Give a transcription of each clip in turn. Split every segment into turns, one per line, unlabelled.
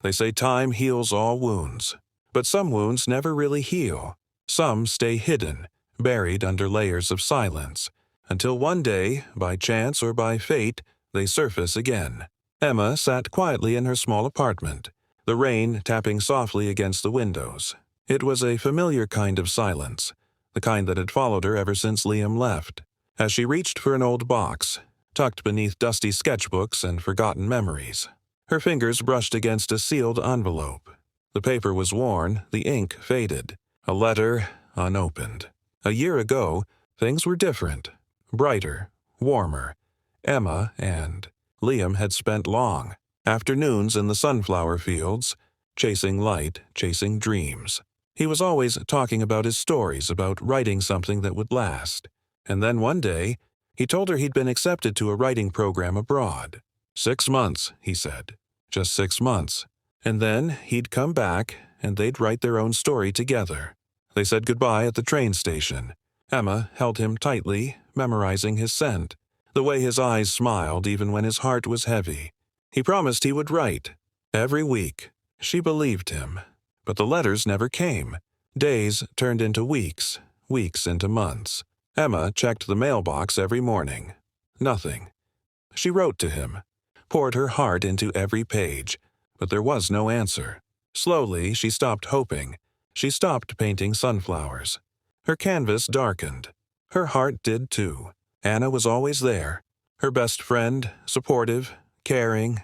They say time heals all wounds. But some wounds never really heal. Some stay hidden, buried under layers of silence, until one day, by chance or by fate, they surface again. Emma sat quietly in her small apartment, the rain tapping softly against the windows. It was a familiar kind of silence, the kind that had followed her ever since Liam left. As she reached for an old box, tucked beneath dusty sketchbooks and forgotten memories, her fingers brushed against a sealed envelope. The paper was worn, the ink faded, a letter unopened. A year ago, things were different, brighter, warmer. Emma and Liam had spent long afternoons in the sunflower fields, chasing light, chasing dreams. He was always talking about his stories, about writing something that would last. And then one day, he told her he'd been accepted to a writing program abroad. 6 months, he said. Just 6 months. And then he'd come back, and they'd write their own story together. They said goodbye at the train station. Emma held him tightly, memorizing his scent, the way his eyes smiled even when his heart was heavy. He promised he would write. Every week. She believed him. But the letters never came. Days turned into weeks, weeks into months. Emma checked the mailbox every morning. Nothing. She wrote to him, poured her heart into every page, but there was no answer. Slowly, she stopped hoping. She stopped painting sunflowers. Her canvas darkened. Her heart did too. Anna was always there, her best friend, supportive, caring.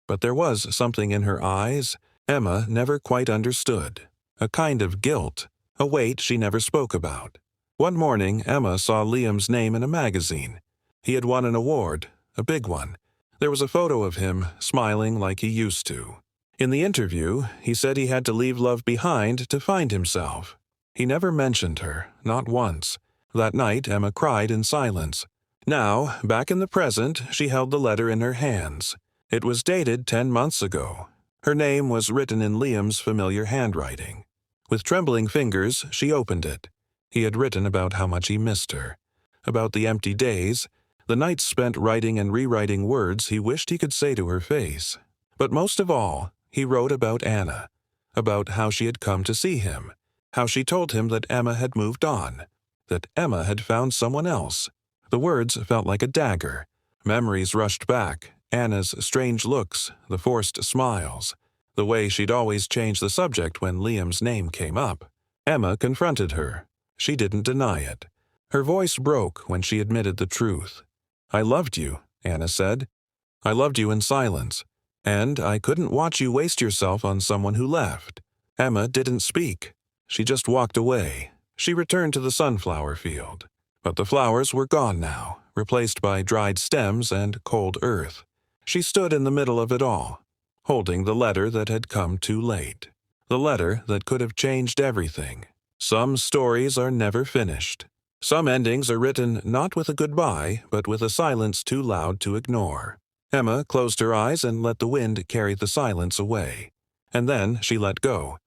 But there was something in her eyes Emma never quite understood, a kind of guilt, a weight she never spoke about. One morning, Emma saw Liam's name in a magazine. He had won an award, a big one. There was a photo of him, smiling like he used to. In the interview, he said he had to leave love behind to find himself. He never mentioned her, not once. That night, Emma cried in silence. Now, back in the present, she held the letter in her hands. It was dated 10 months ago. Her name was written in Liam's familiar handwriting. With trembling fingers, she opened it. He had written about how much he missed her, about the empty days, the nights spent writing and rewriting words he wished he could say to her face. But most of all, he wrote about Anna, about how she had come to see him, how she told him that Emma had moved on, that Emma had found someone else. The words felt like a dagger. Memories rushed back, Anna's strange looks, the forced smiles, the way she'd always change the subject when Liam's name came up. Emma confronted her. She didn't deny it. Her voice broke when she admitted the truth. "I loved you," Anna said. "I loved you in silence. And I couldn't watch you waste yourself on someone who left." Emma didn't speak. She just walked away. She returned to the sunflower field. But the flowers were gone now, replaced by dried stems and cold earth. She stood in the middle of it all, holding the letter that had come too late. The letter that could have changed everything. Some stories are never finished. Some endings are written not with a goodbye, but with a silence too loud to ignore. Emma closed her eyes and let the wind carry the silence away. And then she let go.